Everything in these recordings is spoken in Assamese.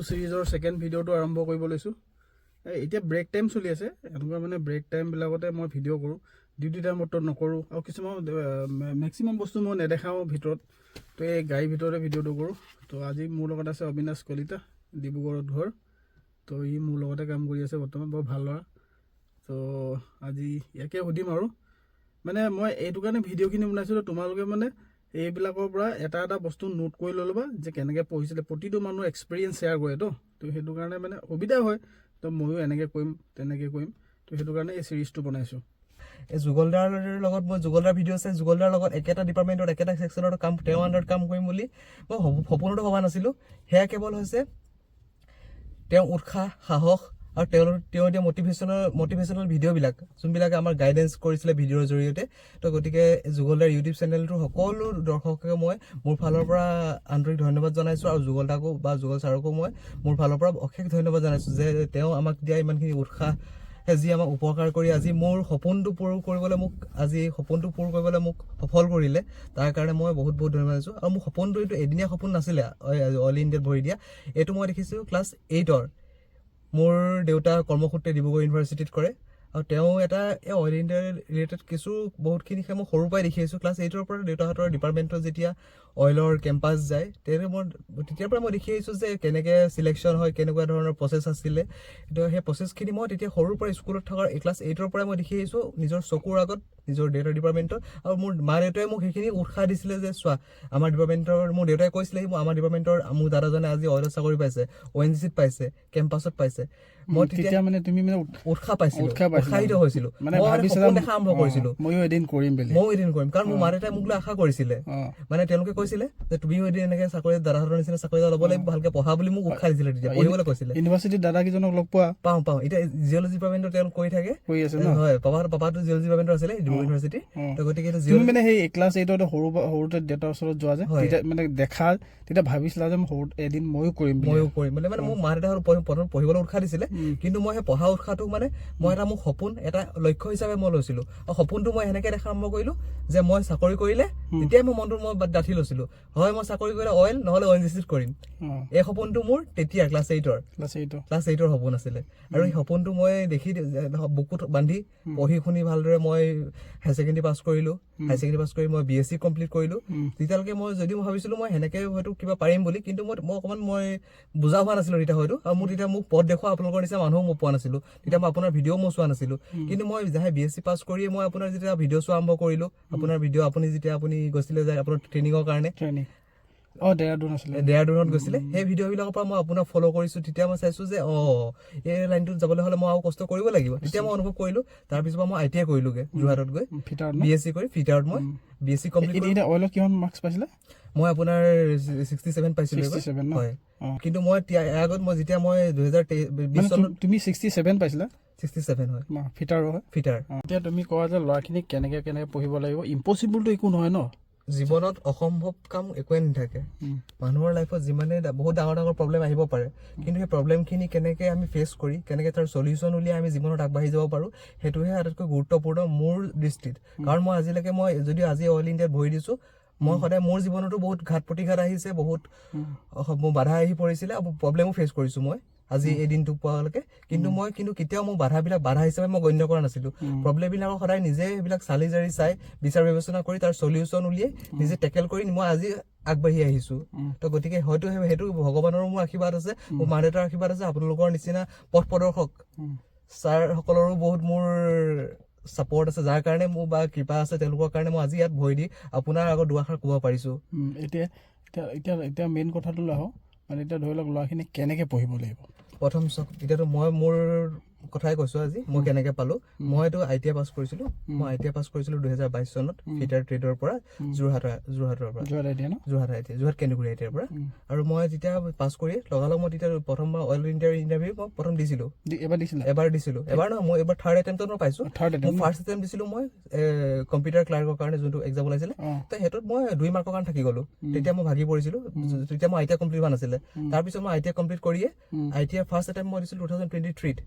সিৰিজৰ সেকেন্ড ভিডিঅ'টো আৰম্ভ কৰিব লৈছোঁ। এতিয়া ব্ৰেক টাইম চলি আছে, এনেকুৱা মানে ব্ৰেক টাইমবিলাকতে মই ভিডিঅ' কৰোঁ, ডিউটি টাইমতো নকৰোঁ, আৰু কিছুমান মেক্সিমাম বস্তু মই নেদেখাওঁ ভিতৰত। তো এই গাড়ীৰ ভিতৰতে ভিডিঅ'টো কৰোঁ। তো আজি মোৰ লগত আছে অবিনাশ কলিতা, ডিব্ৰুগড়ত ঘৰ। তো ই মোৰ লগতে কাম কৰি আছে বৰ্তমান, বৰ ভাল ল'ৰা। তো আজি ইয়াকে সুধিম আৰু মানে মই এইটো কাৰণে ভিডিঅ'খিনি বনাইছিলোঁ, তোমালোকে মানে এইবিলাকৰ পৰা এটা এটা বস্তু নোট কৰি লৈ ল'বা যে কেনেকৈ পঢ়িছিলে। প্ৰতিটো মানুহ এক্সপিৰিয়েঞ্চ শ্বেয়াৰ কৰে তো সেইটো কাৰণে মানে সুবিধা হয়। তো ময়ো এনেকৈ কৰিম তেনেকৈ কৰিম, তো সেইটো কাৰণে এই চিৰিজটো বনাইছোঁ। এই যুগলদাৰ লগত মই যুগলদাৰ ভিডিঅ' চাই যুগলদাৰ লগত একেটা ডিপাৰ্টমেণ্টত একেটা ছেকশ্যনত কাম তেওঁৰ আণ্ডাৰত কাম কৰিম বুলি মই সপোনতো ভবা নাছিলোঁ। সেয়া কেৱল হৈছে তেওঁ উৎসাহ সাহস আৰু তেওঁ দিয়া মটিভেশ্যনেল ভিডিঅ'বিলাক যোনবিলাকে আমাৰ গাইডেঞ্চ কৰিছিলে ভিডিঅ'ৰ জৰিয়তে। তো গতিকে যুগলদাৰ ইউটিউব চেনেলটোৰ সকলো দৰ্শককে মই মোৰ ফালৰ পৰা আন্তৰিক ধন্যবাদ জনাইছোঁ, আৰু যুগলদাকো বা যুগল ছাৰকো মই মোৰ ফালৰ পৰা অশেষ ধন্যবাদ জনাইছোঁ যে তেওঁ আমাক দিয়া ইমানখিনি উৎসাহ, যি আমাক উপকাৰ কৰি আজি মোৰ সপোনটো পূৰ কৰিবলৈ মোক সফল কৰিলে, তাৰ কাৰণে মই বহুত ধন্যবাদ দিছোঁ। আৰু মোৰ সপোনটো এইটো এদিনীয়া সপোন নাছিলে অল ইণ্ডিয়াত ভৰি দিয়া। এইটো মই দেখিছোঁ ক্লাছ 8ৰ। মোৰ দেউতা কৰ্মসূত্ৰে ডিব্ৰুগড় ইউনিভাৰ্চিটিত কৰে, আৰু তেওঁ এটা অইল ইণ্ডিয়া ৰিলেটেড বহুতখিনি মই সৰুৰ পৰাই দেখি আহিছোঁ। ক্লাছ 8ৰ পৰা দেউতাহঁতৰ ডিপাৰ্টমেণ্টত যেতিয়া অইলৰ কেম্পাছ যায় তেতিয়াৰ পৰা মই দেখি আহিছোঁ যে কেনেকৈ চিলেকশ্যন হয়, কেনেকুৱা ধৰণৰ প্ৰচেছ আছিলে। তো সেই প্ৰচেছখিনি মই তেতিয়া সৰুৰ পৰা স্কুলত থকাৰ ক্লাছ 8ৰ পৰাই মই দেখি আহিছোঁ নিজৰ চকুৰ আগত, নিজৰ দেউতাৰ ডিপাৰ্টমেণ্টত। আৰু মোৰ মা দেউতাই মোক সেইখিনি উৎসাহ দিছিলে যে চোৱা, আমাৰ ডিপাৰ্টমেণ্টৰ, মোৰ দেউতাই কৈছিলে আমাৰ ডিপাৰ্টমেণ্টৰ মোৰ দাদাজনে আজি অইলত চাকৰি পাইছে, ONGCত পাইছে, কেম্পাছত পাইছে। মই তেতিয়া মানে তুমি মানে উৎসাহ পাইছিলোঁ, উৎসাহিত হৈছিলোঁ, মানে সপোন দেখা আৰম্ভ কৰিছিলোঁ ময়ো এদিন কৰিম, কাৰণ মোৰ মা দেউতাই মোক লৈ আশা কৰিছিলে। মানে তেওঁলোকে কৈছিলে যে তুমিও এদিন এনেকৈ চাকৰি, দাদাহঁতৰ নিচিনা চাকৰি এটা ল'ব লাগিব, ভালকে পঢ়া বুলি মোক উৎসাহ দিছিলে। তেতিয়া পঢ়িবলৈ কৈছিলে। ইউনিভাৰ্চিটিত দাদাকেইজনক লগ পাওঁ এতিয়া জিঅ'লজি ডিপাৰ্টমেণ্টত তেওঁলোক কৰি থাকে, হয়। পাপাটো জিঅ'লজি ডিপাৰ্টমেণ্টত আছিলে ডিব্ৰুগড় ইউনিভাৰ্চিটি। তো গতিকে তুমি মানে সেই ক্লাছ 8ত সৰুতে দেউতাৰ ওচৰত যোৱা যে মানে দেখা, তেতিয়া ভাবিছিলা যে এদিন ময়ো কৰিম মানে মোৰ মা দেউতাহঁত প্ৰথম পঢ়িবলৈ উৎসাহ দিছিলে, কিন্তু মই সেই পঢ়া উৎসাহটো মানে মই এটা মোৰ সপোন, এটা লক্ষ্য হিচাপে মই লৈছিলোঁ। আৰু সপোনটো মই এনেকৈ দেখা আৰম্ভ কৰিলোঁ যে মই চাকৰি কৰিলে, তেতিয়াই মোৰ মনটো মই ডাঠি লৈছিলোঁ, হয় মই চাকৰি কৰিলে অইল নহ'লে ONGCত কৰিম। এই সপোনটো মোৰ তেতিয়া ক্লাছ 8ৰ সপোন আছিলে। আৰু এই সপোনটো মই দেখি বুকুত বান্ধি পঢ়ি শুনি ভালদৰে মই হায়াৰ ছেকেণ্ডেৰী পাছ কৰিলোঁ। হায়াৰ ছেকেণ্ডেৰী পাছ কৰি মই BSc কমপ্লিট কৰিলোঁ। তেতিয়ালৈকে মই যদিও ভাবিছিলোঁ মই সেনেকৈ হয়তো কিবা পাৰিম বুলি, কিন্তু মই অকণমান বুজা হোৱা নাছিলোঁ তেতিয়া হয়তো। আৰু মোক পথ দেখুওৱা আপোনালোকৰ নিচিনা মানুহো মই পোৱা নাছিলোঁ। তেতিয়া মই আপোনাৰ ভিডিঅ' মই চোৱা নাছিলোঁ। কিন্তু মই BSc পাছ কৰিয়ে মই আপোনাৰ যেতিয়া ভিডিঅ' চোৱা আৰম্ভ কৰিলোঁ, আপোনাৰ ভিডিঅ' আপুনি গৈছিলে যে আপোনাৰ ট্ৰেইনিঙৰ কাৰণে দেহৰাদুনত গৈছিলে, সেই ভিডিঅ'বিলাকৰ পৰা মই আপোনাক ফ'ল' কৰিছোঁ। তেতিয়া মই চাইছোঁ যে এই লাইনটোত যাবলৈ হ'লে মই আৰু কষ্ট কৰিব লাগিব। তেতিয়া মই অনুভৱ কৰিলোঁ। তাৰপিছৰ পৰা মই ITI কৰিলোঁগৈ যোৰহাটত গৈ, BSc কৰি ফিটাৰত মই BSc কমপ্লিট কৰিলোঁ। অইলত কিমান মাৰ্কছ পাইছিলে? মই আপোনাৰ 67 পাইছিলোঁ, হয়। কিন্তু মই আগত যেতিয়া মই 2020 চনত তুমি 67 পাইছিলা? 67 হয়, ফিটাৰ। এতিয়া তুমি কোৱা যে ল'ৰাখিনিক কেনেকৈ পঢ়িব লাগিব, ইম্পচিবলটো একো নহয় ন জীৱনত, অসম্ভৱ কাম একোৱে নাথাকে। মানুহৰ লাইফত যিমানে বহুত ডাঙৰ প্ৰব্লেম আহিব পাৰে, কিন্তু সেই প্ৰব্লেমখিনি কেনেকৈ আমি ফেচ কৰি কেনেকৈ তাৰ চলিউশ্যন উলিয়াই আমি জীৱনত আগবাঢ়ি যাব পাৰোঁ, সেইটোহে আটাইতকৈ গুৰুত্বপূৰ্ণ মোৰ দৃষ্টিত। কাৰণ মই আজিলৈকে যদি আজি অইল ইণ্ডিয়াত ভৰি দিছোঁ, মই সদায় মোৰ জীৱনতো বহুত ঘাত প্ৰতিঘাত আহিছে, বহুত বাধা আহি পৰিছিলে, প্ৰব্লেমো ফেচ কৰিছোঁ মই আজি এই দিনটো পোৱালৈকে। কিন্তু কেতিয়াও মোৰ বাধা হিচাপে মই গণ্য কৰা নাছিলোঁ। প্ৰব্লেমবিলাকক সদায় নিজে সেইবিলাক চালি জাৰি চাই বিচাৰ বিবেচনা কৰি তাৰ চলিউশ্যন উলিয়াই নিজে টেকেল কৰি মই আজি আগবাঢ়ি আহিছোঁ। তো গতিকে হয়তো সেইটো ভগৱানৰো মোৰ আশীৰ্বাদ আছে, মোৰ মা দেউতাৰ আশীৰ্বাদ আছে, আপোনালোকৰ নিচিনা পথ প্ৰদৰ্শক ছাৰসকলৰো বহুত মোৰ ছাপৰ্ট আছে, যাৰ কাৰণে মোৰ বা কৃপা আছে, তেওঁলোকৰ কাৰণে মই আজি ইয়াত ভৰি দি আপোনাৰ আগত দুআষাৰ ক'ব পাৰিছোঁ। এতিয়া মেইন কথাটো আহোঁ, মানে এতিয়া ধৰি লওক ল'ৰাখিনি কেনেকৈ পঢ়িব লাগিব। প্ৰথম এতিয়াতো মই মোৰ কথাই কৈছোঁ আজি মই কেনেকৈ পালোঁ। মইতো ITI পাছ কৰিছিলোঁ। মই ITI পাছ কৰিছিলোঁ 2022 চনত ফিটাৰ ট্ৰেডৰ পৰা, যোৰহাটৰ পৰা, যোৰহাট কেন্দুগুৰি ITIৰ পৰা। আৰু মই যেতিয়া পাছ কৰি লগালগ মই তেতিয়া প্ৰথমবাৰ অইল ইণ্ডিয়াৰ ইণ্টাৰভিউ মই প্ৰথম দিছিলোঁ। এবাৰ নহয়, মই এবাৰ থাৰ্ড এটেম্পটত মই পাইছোঁ। ফাৰ্ষ্ট এটেম্পট দিছিলোঁ মই কম্পিউটাৰ ক্লাৰ্কৰ কাৰণে যোনটো এক্সাম ওলাইছিলে, তো সেইটোত মই 2 মাৰ্কৰ কাৰণে থাকি গ'লোঁ। তেতিয়া মই ভাগি পৰিছিলোঁ, তেতিয়া মই ITI কমপ্লিট হোৱা নাছিলে। তাৰপিছত মই ITI কমপ্লিট কৰিয়ে ITI ফাৰ্ষ্ট এটেম্পট মই দিছিলোঁ 2023ত,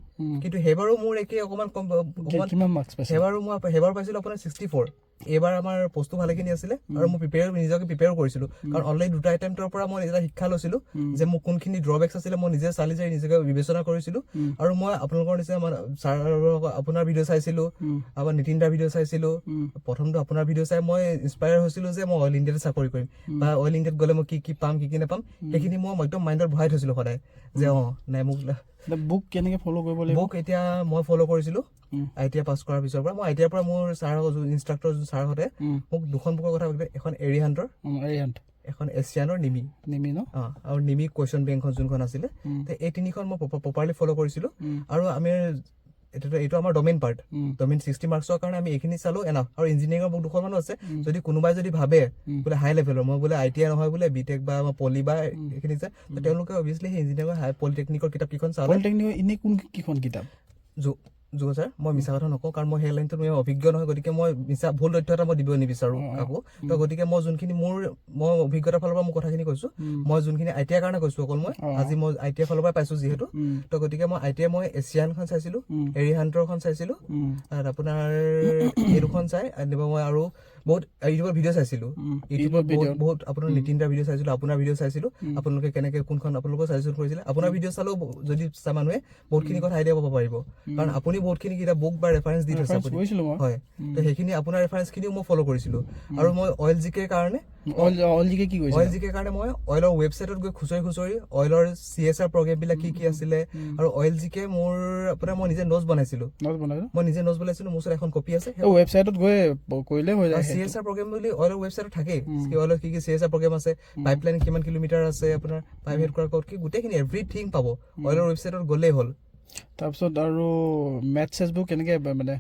কিন্তু সেইবাৰো মোৰ একে অকণমান কিমান মাৰ্কছ পাইছে? সেইবাৰ পাইছিলোঁ আপোনাৰ 64। এইবাৰ আমাৰ পোষ্টটো ভালেখিনি আছিলে আৰু মই নিজকে প্ৰিপেয়াৰ কৰিছিলোঁ, কাৰণ অলৰেডি 2টা এটেম্পটৰ পৰা মই এটা শিক্ষা লৈছিলোঁ যে মোৰ কোনখিনি ড্ৰবেক্স আছিলে মই নিজে চালি জাৰি নিজকে বিবেচনা কৰিছিলোঁ। আৰু মই আপোনালোকৰ নিচিনা আপোনাৰ ভিডিঅ' চাইছিলোঁ, আমাৰ নীতিন দাৰ ভিডিঅ' চাইছিলোঁ। প্ৰথমটো আপোনাৰ ভিডিঅ' চাই মই ইনস্পায়াৰ হৈছিলোঁ যে মই অইল ইণ্ডিয়াত চাকৰি কৰিম বা অইল ইণ্ডিয়াত গ'লে মই কি পাম কি নাপাম সেইখিনি মই একদম মাইণ্ডত ভৰাই থৈছিলোঁ সদায় যে নাই মোক বুক কেনেকৈ ফ'ল' কৰিব লাগিব? বুক এতিয়া মই ফ'ল' কৰিছিলোঁ ITI পাছ কৰাৰ পিছৰ পৰা। মই ITI পৰা মোৰ ইনষ্ট্ৰাক্টৰ ছাৰহঁতে মোক 2খন বুকৰ কথা কৈছিলে, এখন এৰিহাণ্টৰ, এখন এছিয়ানৰ নিমি ন, আৰু নিমি কুৱেশ্যন বেংকখন যোনখন আছিলে, এই 3খন মই প্ৰপাৰলি ফ'ল' কৰিছিলোঁ। আৰু আমি এইটো আমাৰ ডমেইন পাৰ্ট, ডমেইন 60 মাৰ্কছৰ কাৰণে আমি এইখিনি চালো এনাফ। আৰু ইঞ্জিনিয়াৰিঙৰ বুক 2খনমানো আছে, যদি কোনোবাই যদি ভাবে বোলে হাই লেভেলৰ মই বোলে ITI নহয় বোলে বিটেক বা পলি বা এইখিনি যায়, তেওঁলোকে অভিয়াছলি সেই ইঞ্জিনিয়াৰিঙৰ পলিটেকনিকৰ কিতাপ কেইখন চালে। পলিটেকনিকৰ এনেই কোনকেইখন কিতাপ? ছাৰ মই মিছা কথা নকওঁ, কাৰণ মই সেই লাইনটোত মই অভিজ্ঞ নহয়, গতিকে মই ভুল তথ্য এটা মই দিব নিবিচাৰোঁ কাকো। তো গতিকে মই যোনখিনি মই অভিজ্ঞতাৰ ফালৰ পৰা মই কথাখিনি কৈছোঁ, মই যোনখিনি ITI কাৰণে কৈছোঁ অকল মই আজি মই ITI ফালৰ পৰা পাইছোঁ যিহেতু, তো গতিকে মই ITI মই এছিয়ানখন চাইছিলোঁ, এৰিহাণ্টৰখন চাইছিলোঁ, আৰু আপোনাৰ এই 2খন চাই মই আৰু বহুত ইউটিউবৰ ভিডিঅ' চাইছিলোঁ, ইউটিউবত বহুত আপোনাৰ নীতিন দাৰ ভিডিঅ' চাইছিলোঁ, আপোনাৰ ভিডিঅ' চাইছিলোঁ, আপোনালোকে কেনেকৈ কোনখন আপোনালোকেও ছাজেশ্যন কৰিছিলে। আপোনাৰ ভিডিঅ' চালেও যদি চাই মানুহে বহুতখিনি কথা আইডিয়া পাব পাৰিব, কাৰণ আপুনি বহুতখিনি কিতাপ বুক বা ৰেফাৰেঞ্চ দি থৈছে আপুনি, হয়। তো সেইখিনি আপোনাৰ ৰেফাৰেঞ্চখিনিও মই ফ'ল' কৰিছিলোঁ। আৰু মই অইল জিকেৰ কাৰণে মই অইলৰ ৱেবছাইটত গৈ খুচৰি অইলৰ CSR প্ৰগ্ৰেমবিলাক কি আছিলে, আৰু অইল জিকে মোৰ আপোনাৰ মই নিজে নোটছ বনাইছিলোঁ, মোৰ ওচৰত এখন কপি আছে। ৱেবছাইটত গৈ কৰিলে হৈ যায়। CSR প্ৰগ্ৰেম বুলি অইলৰ ৱেবছাইটত থাকেই, অইলৰ কি CSR প্ৰগ্ৰেম আছে, পাইপলাইন কিমান কিলোমিটাৰ আছে, আপোনাৰ পাইপ হেড কৰাৰ ক'ত কি গোটেইখিনি এভৰিথিং পাব অইলৰ ৱেবছাইটত গ'লেই হ'ল। তাৰপিছত আৰু মেথছবোৰ কেনেকৈ মানে?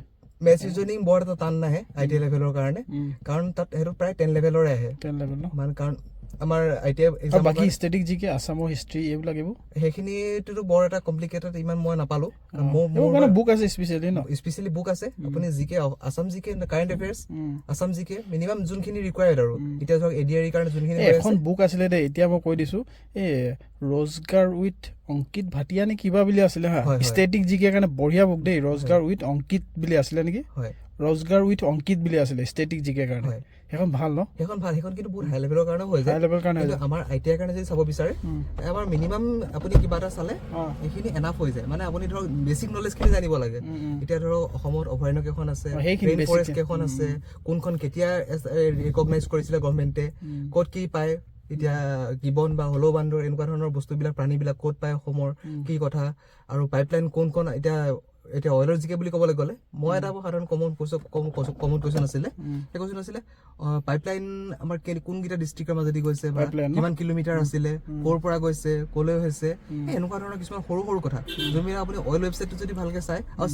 মেথছ ৰিজনিং বৰ এটা টান নাহে ITI লেভেলৰ কাৰণে, কাৰণ তাত সেইটো প্ৰায় 10 লেভেলৰে আহে। 10 লেভেল ন? মানে কাৰণ আমাৰ ITI বাকী ষ্টেটিক জিকে, আছামৰ হিষ্ট্ৰী এইবোৰ সেইখিনিতো বৰ এটা কমপ্লিকেটেড ইমান মই নাপালোঁ। মোৰ বুক আছে স্পেচিয়েলি বুক আছে, আপুনি জিকে আছাম জিকে কাৰেণ্ট এফেয়াৰ্ছ, আছাম জিকে মিনিমাম যোনখিনি ৰিকুৱাৰ্ড আৰু এতিয়া ধৰক ADRE কাৰণে যোনখিনি এখন বুক আছিলে দেই, এতিয়া মই কৈ দিছোঁ, এই ৰজগাৰ উইথ অংকিত ভাটিয়া নে কিবা বুলি আছিলে হা, ষ্টেটিক জিকে কাৰণে বঢ়িয়া বুক দেই, ৰজগাৰ উইথ অংকিত বুলি আছিলে নেকি, ৰজগাৰ উইথ অংকিত বুলি আছিলে ষ্টেটিক জিকে কাৰণে। সেইখন ভাল ন? সেইখন কিন্তু বহুত হাই লেভেলৰ কাৰণে হৈ যায়। কিন্তু আমাৰ ITI কাৰণে যদি চাব বিচাৰে, আমাৰ মিনিমাম আপুনি কিবা এটা চালে সেইখিনি এনাফ হৈ যায়। মানে আপুনি ধৰক বেছিক নলেজখিনি জানিব লাগে। এতিয়া ধৰক অসমত অভয়াৰণ্য কেইখন আছে, ৰেইন ফৰেষ্ট কেইখন আছে, কোনখন কেতিয়া ৰিকগনাইজ কৰিছিলে গভৰ্ণমেণ্টে, ক'ত কি পায়, এতিয়া গিবন বা হলৌ বান্দৰ এনেকুৱা ধৰণৰ বস্তুবিলাক প্ৰাণীবিলাক ক'ত পায় অসমৰ, কি কথা, আৰু পাইপলাইন কোনখন। এতিয়া অইলৰ জিকে বুলি ক'বলৈ গ'লে মই এটা সাধাৰণ কমন কুৱেশ্যন আছিলে, সেই কুৱেশ্যন আছিলে পাইপলাইন আমাৰ কোনকেইটা ডিষ্ট্ৰিক্টৰ মাজেদি গৈছে, কিমান কিলোমিটাৰ আছিলে, ক'ৰ পৰা গৈছে, ক'লৈ হৈছে, এনেকুৱা ধৰণৰ কিছুমান সৰু সৰু কথা যোনবিলাক আপুনি অইল ৱেবছাইটটো যদি ভালকৈ চায়। আৰু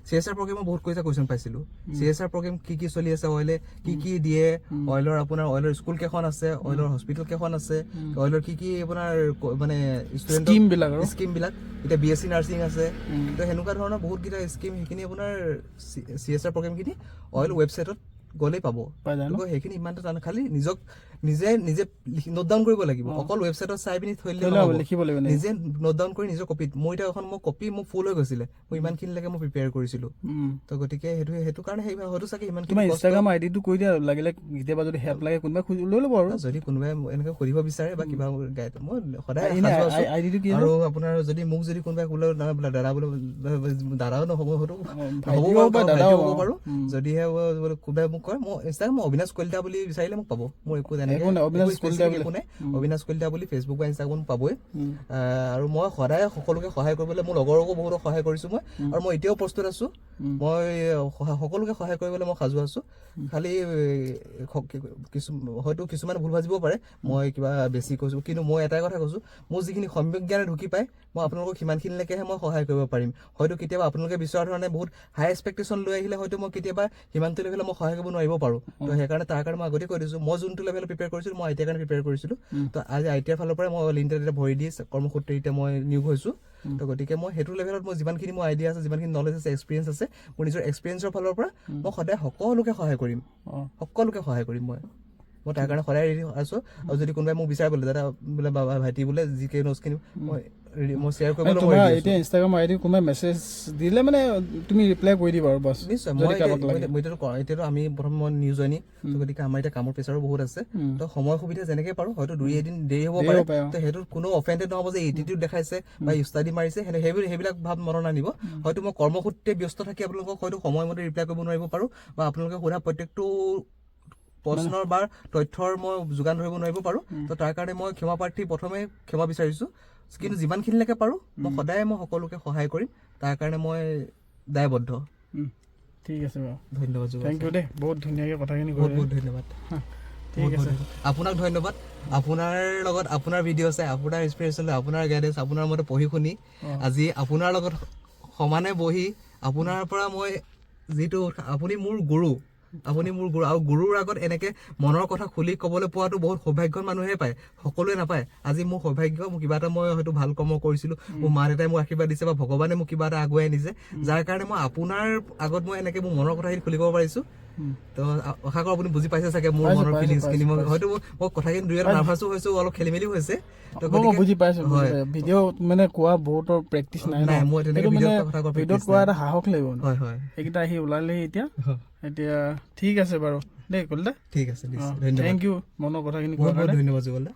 CSR প্ৰগ্ৰেমৰ বহুত কুৱেশ্যন পাইছিলোঁ। CSR প্ৰগ্ৰেম কি চলি আছে, অইলে কি দিয়ে, অইলৰ আপোনাৰ অইলৰ স্কুল কেইখন আছে, অইলৰ হস্পিটেল কেইখন আছে, অইলৰ কি আপোনাৰ মানে স্কিমবিলাক, এতিয়া BSc নাৰ্ছিং আছে, তো সেনেকুৱা ধৰণৰ বহুতকেইটা স্কিম, সেইখিনি আপোনাৰ CSR প্ৰগ্ৰেমখিনি অইল ৱেবছাইটত গ'লেই পাব। সেইখিনি ইমান এটা টান, খালি নিজে নোট ডাউন কৰিব লাগিব, অকল ৱেবছাইটত চাই পিনি থৈ লিখিব লাগিব, নিজে নোট ডাউন কৰি নিজৰ কপিত। মোৰ এতিয়া এখন কপি মোৰ ফুল হৈ গৈছিলে, মই ইমানখিনিলৈকে মই প্ৰিপেয়াৰ কৰিছিলোঁ। তো গতিকে সেইটো কাৰণে হয়তো চাগে ইমানখিনি। ইনষ্টাগ্ৰাম আইডিটো কৈ দিয়া, লাগিলে কেতিয়াবা যদি হেল্প লাগে কোনোবাই লৈ ল'ব। আৰু যদি কোনোবাই এনেকৈ সুধিব বিচাৰে বা কিবা গাইড, মই সদায় আৰু আপোনাৰ যদি মোক যদি কোনোবাই ক'লে বোলে দাদাও নহ'ব, হয়তো হ'ব পাৰোঁ। যদিহে কোনোবাই মোক কয়, মই ইনষ্টাগ্ৰাম অবিনাশ কলিতা বুলি বিচাৰিলে মোক পাব। মোৰ একো একো নাই, অবিনাশ কলিতা বুলি ফেচবুক বা ইনষ্টাগ্ৰাম পাবই। আৰু মই সদায় সকলোকে সহায় কৰিবলৈ, মোৰ লগৰকো বহুতক সহায় কৰিছোঁ মই, আৰু মই এতিয়াও প্ৰস্তুত আছোঁ। মই সকলোকে সহায় কৰিবলৈ মই সাজু আছোঁ। খালি হয়তো কিছুমানে ভুল ভাজিব পাৰে, মই কিবা বেছি কৈছোঁ, কিন্তু মই এটাই কথা কৈছোঁ, মোৰ যিখিনি সম্যক জ্ঞানে ঢুকি পায়, মই আপোনালোকক সিমানখিনিলৈকেহে মই সহায় কৰিব পাৰিম। হয়তো কেতিয়াবা আপোনালোকে বিচৰা ধৰণে বহুত হাই এক্সপেক্টেশ্যন লৈ আহিলে হয়তো মই কেতিয়াবা সিমানটো লেভেলত মই সহায় কৰিব নোৱাৰিব পাৰোঁ। তো সেইকাৰণে তাৰ কাৰণে মই আগতে কৈ দিছোঁ, মই যোনটো লেভেলত প্ৰিপেয়াৰ কৰিছিলোঁ, মই ITI কাৰণে প্ৰিপেয়াৰ কৰিছিলোঁ। তো আজি ITI ফালৰ পৰাই মই অল ইণ্ডিয়াত এতিয়া ভৰি দি কৰ্মসূত্ৰে এতিয়া মই নিয়োগ হৈছোঁ। তো গতিকে মই সেইটো লেভেলত মই যিমানখিনি মোৰ আইডিয়া আছে, যিমানখিনি নলেজ আছে, এক্সপিৰিয়েঞ্চ আছে, মোৰ নিজৰ এক্সপিৰিয়েঞ্চৰ ফালৰ পৰা মই সদায় সকলোকে সহায় কৰিম মই। মই তাৰ কাৰণে সদায় ৰেডি আছোঁ আৰু যদি কোনোবাই মোক বিচাৰে বোলে দাদা বোলে বাবা ভাইটি বোলে জিকে নোটছখিনি মই শ্বেয়াৰ কৰিবলৈ মই তোমাৰ ready আছোঁ। এতিয়া ইনষ্টাগ্ৰাম আইডি কোনোবাই মেছেজ দিলে মানে তুমি ৰিপ্লাই কৰি দিবা আৰু বাছ নিশ্চয় যদি কাৰোবাক লাগে। এতিয়াতো আমি প্ৰথম মই নিউ জইনিং গতিকে আমাৰ এতিয়া কামৰ প্ৰেছাৰো বহুত আছে তো সময় সুবিধা যেনেকৈ পাৰোঁ হয়তো 2-1 দিন দেৰি হ'ব পাৰে তো সেইটোত কোনো অফেণ্ডেড নহ'ব যে এটিটিউড দেখাইছে বা ইষ্টাডি মাৰিছে সেইবিলাক ভাৱ মনত নানিব। হয়তো মই কৰ্মসূত্ৰে ব্যস্ত থাকি আপোনালোকক হয়তো সময়মতে ৰিপ্লাই কৰিব নোৱাৰিব পাৰোঁ বা আপোনালোকে সোধা প্ৰত্যেকটো প্ৰশ্নৰ বা তথ্যৰ মই যোগান ধৰিব নোৱাৰিব পাৰোঁ। তো তাৰ কাৰণে মই ক্ষমা প্ৰাৰ্থী প্ৰথমে ক্ষমা বিচাৰিছোঁ, কিন্তু যিমানখিনিলৈকে পাৰোঁ মই সদায় মই সকলোকে সহায় কৰিম, তাৰ কাৰণে মই দায়বদ্ধ। ঠিক আছে বাৰু, ধন্যবাদ যুগল থেংক ইউ দেই, বহুত ধুনীয়াকৈ কথাখিনি বহুত ক'লে। বহুত ধন্যবাদ। ঠিক আছে, আপোনাক ধন্যবাদ। আপোনাৰ লগত আপোনাৰ ভিডিঅ' চাই আপোনাৰ ইনস্পিৰেশ্যন লৈ আপোনাৰ গাইডেঞ্চ আপোনাৰ মতে পঢ়ি শুনি আজি আপোনাৰ লগত সমানে বহি আপোনাৰ পৰা মই যিটো আপুনি মোৰ গুৰু আৰু গুৰুৰ আগত এনেকে মনৰ কথা খুলি ক'বলৈ পোৱাটো বহুত সৌভাগ্যৰ মানুহে পায়, সকলোৱে নাপায়। আজি মোৰ সৌভাগ্য, মোৰ কিবা এটা মই হয়তো ভাল কৰ্ম কৰিছিলোঁ, মোৰ মা দেউতাই মোক আশীৰ্বাদ দিছে বা ভগৱানে মোক কিবা এটা আগুৱাই নিছে, যাৰ কাৰণে মই আপোনাৰ আগত মই এনেকে মোৰ মনৰ কথাখিনি খুলি ক'ব পাৰিছোঁ। তো আশা কৰোঁ আপুনি বুজি পাইছে চাগে মোৰ মনৰ ফিলিংছখিনি। মই হয়তো মই কথাখিনি দুই এটা নাৰ্ভাছো হৈছোঁ, অলপ খেলি মেলিও হৈছে। তো বুজি পাইছোঁ। ভিডিঅ' মানে কোৱা বহুতৰ প্ৰেক্টিচ নাই, মই তেনেকৈ ভিডিঅ'ত কোৱা এটা সাহস লাগিব। হয় হয়, সেইকেইটা আহি ওলালেহি এতিয়া ঠিক আছে বাৰু দেই কলিতা। ঠিক আছে, ধন্যবাদ। থেংক ইউ মনৰ কথাখিনি কোৱাৰ বহুত কাৰণে। ধন্যবাদ যুগল দা।